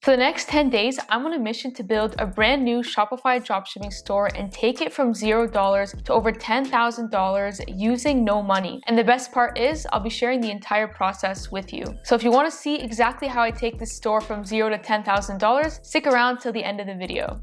For the next 10 days, I'm on a mission to build a brand new Shopify dropshipping store and take it from $0 to over $10,000 using no money. And the best part is I'll be sharing the entire process with you. So if you want to see exactly how I take this store from $0 to $10,000, stick around till the end of the video.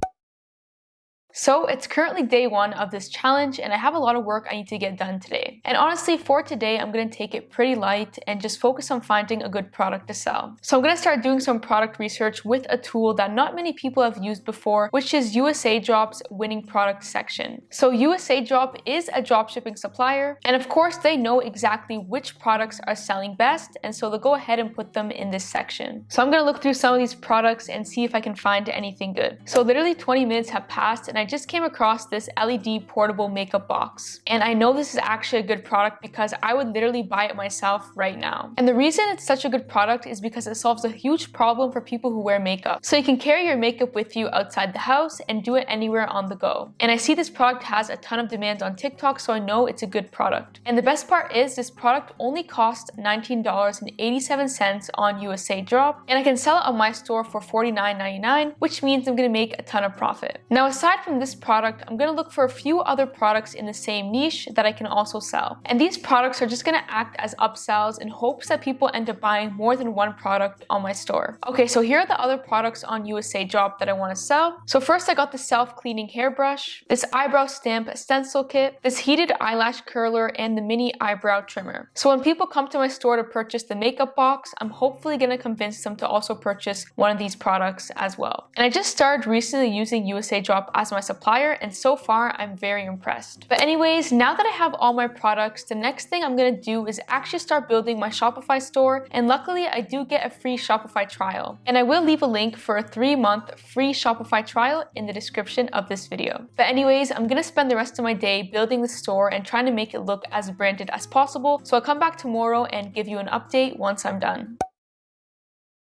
So it's currently day 1 of this challenge and I have a lot of work I need to get done today. And honestly, for today, I'm going to take it pretty light and just focus on finding a good product to sell. So I'm going to start doing some product research with a tool that not many people have used before, which is USA Drop's winning product section. So USA Drop is a dropshipping supplier, and of course they know exactly which products are selling best, and so they'll go ahead and put them in this section. So I'm going to look through some of these products and see if I can find anything good. So literally 20 minutes have passed and I just came across this LED portable makeup box. And I know this is actually a good product because I would literally buy it myself right now. And the reason it's such a good product is because it solves a huge problem for people who wear makeup. So you can carry your makeup with you outside the house and do it anywhere on the go. And I see this product has a ton of demand on TikTok, so I know it's a good product. And the best part is this product only costs $19.87 on USA Drop, and I can sell it on my store for $49.99, which means I'm gonna make a ton of profit. Now, aside from this product, I'm going to look for a few other products in the same niche that I can also sell. And these products are just going to act as upsells in hopes that people end up buying more than one product on my store. Okay, so here are the other products on USA Drop that I want to sell. So first I got the self-cleaning hairbrush, this eyebrow stamp stencil kit, this heated eyelash curler, and the mini eyebrow trimmer. So when people come to my store to purchase the makeup box, I'm hopefully going to convince them to also purchase one of these products as well. And I just started recently using USA Drop as my supplier, and so far I'm very impressed. But anyways, now that I have all my products, the next thing I'm gonna do is actually start building my Shopify store, and luckily I do get a free Shopify trial. And I will leave a link for a 3-month free Shopify trial in the description of this video. But anyways, I'm gonna spend the rest of my day building the store and trying to make it look as branded as possible, so I'll come back tomorrow and give you an update once I'm done.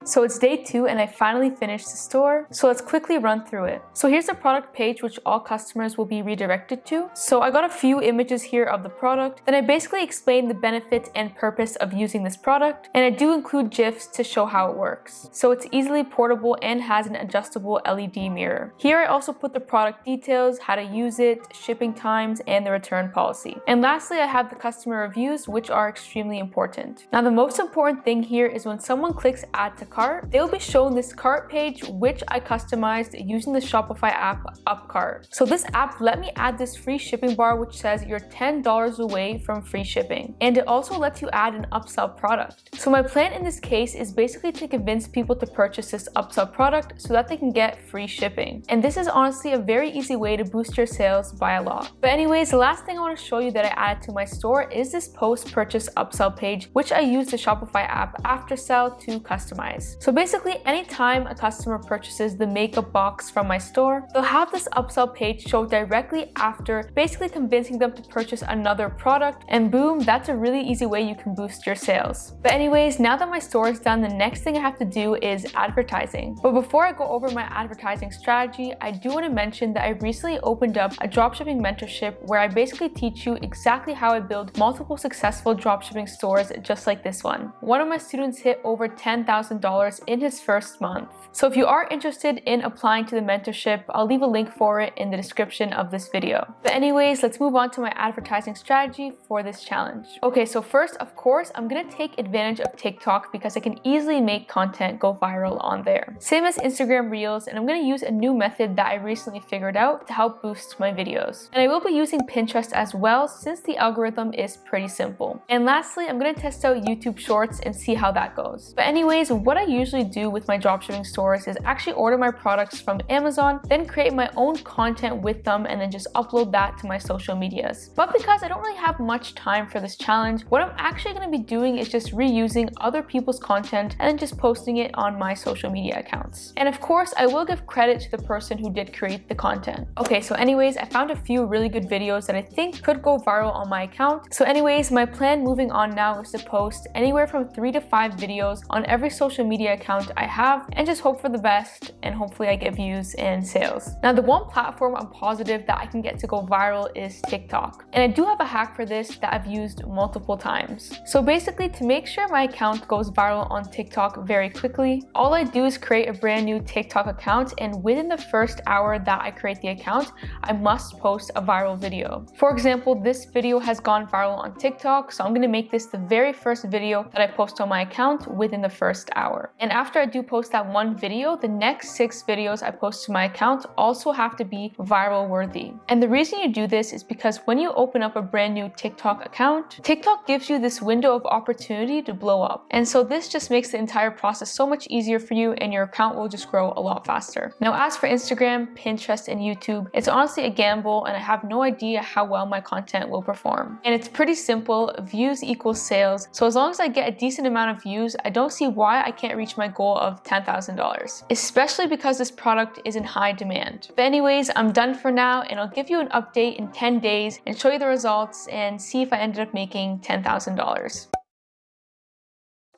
So it's day 2 and I finally finished the store, so let's quickly run through it. So here's the product page which all customers will be redirected to. So I got a few images here of the product, then I basically explained the benefit and purpose of using this product, and I do include GIFs to show how it works. So it's easily portable and has an adjustable LED mirror. Here I also put the product details, how to use it, shipping times, and the return policy. And lastly, I have the customer reviews, which are extremely important. Now the most important thing here is when someone clicks add to cart, they'll be shown this cart page which I customized using the Shopify app UpCart. So this app let me add this free shipping bar which says you're $10 away from free shipping, and it also lets you add an upsell product. So my plan in this case is basically to convince people to purchase this upsell product so that they can get free shipping. And this is honestly a very easy way to boost your sales by a lot. But anyways, the last thing I want to show you that I added to my store is this post-purchase upsell page which I use the Shopify app after sell to customize. So basically, anytime a customer purchases the makeup box from my store, they'll have this upsell page show directly after, basically convincing them to purchase another product, and boom, that's a really easy way you can boost your sales. But anyways, now that my store is done, the next thing I have to do is advertising. But before I go over my advertising strategy, I do want to mention that I recently opened up a dropshipping mentorship where I basically teach you exactly how I build multiple successful dropshipping stores just like this one. One of my students hit over $10,000 in his first month. So if you are interested in applying to the mentorship, I'll leave a link for it in the description of this video. But anyways, let's move on to my advertising strategy for this challenge. Okay, so first, of course, I'm gonna take advantage of TikTok because I can easily make content go viral on there. Same as Instagram Reels, and I'm gonna use a new method that I recently figured out to help boost my videos. And I will be using Pinterest as well since the algorithm is pretty simple. And lastly, I'm gonna test out YouTube Shorts and see how that goes. But anyways, what I usually do with my dropshipping stores is actually order my products from Amazon, then create my own content with them, and then just upload that to my social medias. But because I don't really have much time for this challenge, what I'm actually going to be doing is just reusing other people's content and then just posting it on my social media accounts. And of course, I will give credit to the person who did create the content. Okay, so anyways, I found a few really good videos that I think could go viral on my account. So anyways, my plan moving on now is to post anywhere from 3 to 5 videos on every social media account I have and just hope for the best, and hopefully I get views and sales. Now, the one platform I'm positive that I can get to go viral is TikTok. And I do have a hack for this that I've used multiple times. So basically, to make sure my account goes viral on TikTok very quickly, all I do is create a brand new TikTok account, and within the first hour that I create the account, I must post a viral video. For example, this video has gone viral on TikTok, so I'm going to make this the very first video that I post on my account within the first hour. And after I do post that one video, the next 6 videos I post to my account also have to be viral worthy. And the reason you do this is because when you open up a brand new TikTok account, TikTok gives you this window of opportunity to blow up. And so this just makes the entire process so much easier for you, and your account will just grow a lot faster. Now, as for Instagram, Pinterest, and YouTube, it's honestly a gamble, and I have no idea how well my content will perform. And it's pretty simple. Views equals sales. So as long as I get a decent amount of views, I don't see why I can't reach my goal of $10,000, especially because this product is in high demand. But anyways, I'm done for now, and I'll give you an update in 10 days and show you the results and see if I ended up making $10,000.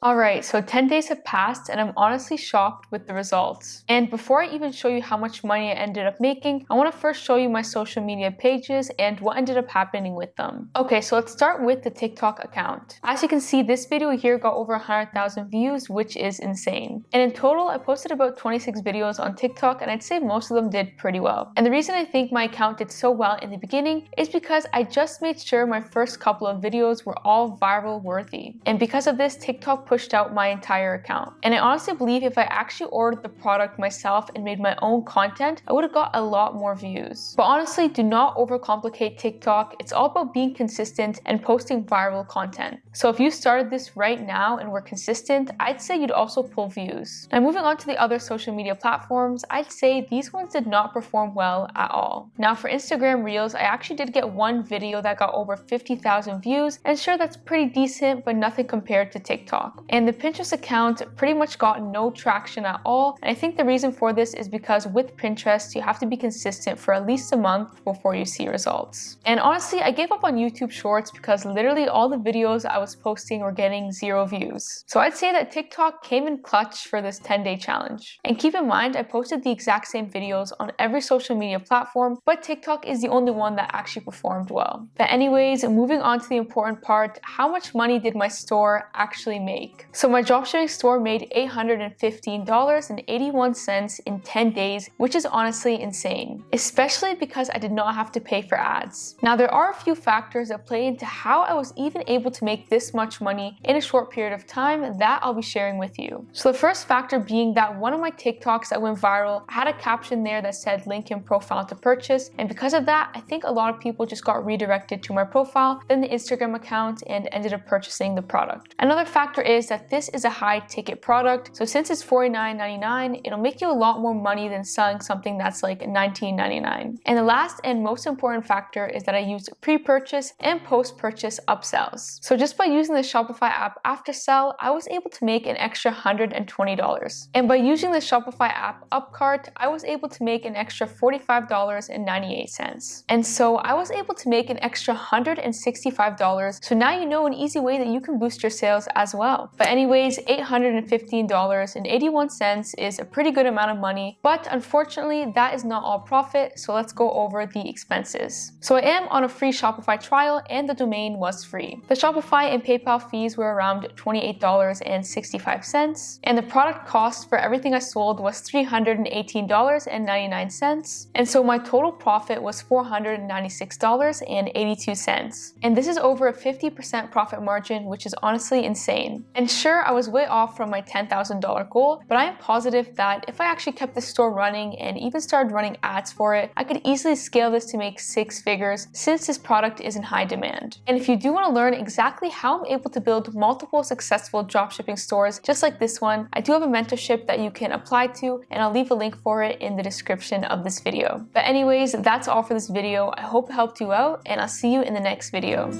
Alright, so 10 days have passed and I'm honestly shocked with the results. And before I even show you how much money I ended up making, I want to first show you my social media pages and what ended up happening with them. Okay, so let's start with the TikTok account. As you can see, this video here got over 100,000 views, which is insane. And in total, I posted about 26 videos on TikTok, and I'd say most of them did pretty well. And the reason I think my account did so well in the beginning is because I just made sure my first couple of videos were all viral worthy. And because of this, TikTok pushed out my entire account. And I honestly believe if I actually ordered the product myself and made my own content, I would have got a lot more views. But honestly, do not overcomplicate TikTok. It's all about being consistent and posting viral content. So if you started this right now and were consistent, I'd say you'd also pull views. Now, moving on to the other social media platforms, I'd say these ones did not perform well at all. Now, for Instagram Reels, I actually did get one video that got over 50,000 views, and sure, that's pretty decent, but nothing compared to TikTok. And the Pinterest account pretty much got no traction at all, and I think the reason for this is because with Pinterest, you have to be consistent for at least a month before you see results. And honestly, I gave up on YouTube Shorts because literally all the videos I was posting were getting 0 views. So I'd say that TikTok came in clutch for this 10-day challenge. And keep in mind, I posted the exact same videos on every social media platform, but TikTok is the only one that actually performed well. But anyways, moving on to the important part, how much money did my store actually make? So my dropshipping store made $815.81 in 10 days, which is honestly insane, especially because I did not have to pay for ads. Now, there are a few factors that play into how I was even able to make this much money in a short period of time that I'll be sharing with you. So the first factor being that one of my TikToks that went viral had a caption there that said link in profile to purchase, and because of that, I think a lot of people just got redirected to my profile, then the Instagram account, and ended up purchasing the product. Another factor is that this is a high ticket product, so since it's $49.99, it'll make you a lot more money than selling something that's like $19.99. And the last and most important factor is that I used pre-purchase and post-purchase upsells. So just by using the Shopify app after sell, I was able to make an extra $120. And by using the Shopify app upcart, I was able to make an extra $45.98. And so I was able to make an extra $165. So now you know an easy way that you can boost your sales as well. But anyways, $815.81 is a pretty good amount of money, but unfortunately that is not all profit, so let's go over the expenses. So I am on a free Shopify trial and the domain was free. The Shopify and PayPal fees were around $28.65, and the product cost for everything I sold was $318.99, and so my total profit was $496.82, and this is over a 50% profit margin, which is honestly insane. And sure, I was way off from my $10,000 goal, but I am positive that if I actually kept the store running and even started running ads for it, I could easily scale this to make 6 figures since this product is in high demand. And if you do want to learn exactly how I'm able to build multiple successful dropshipping stores just like this one, I do have a mentorship that you can apply to, and I'll leave a link for it in the description of this video. But anyways, that's all for this video. I hope it helped you out, and I'll see you in the next video.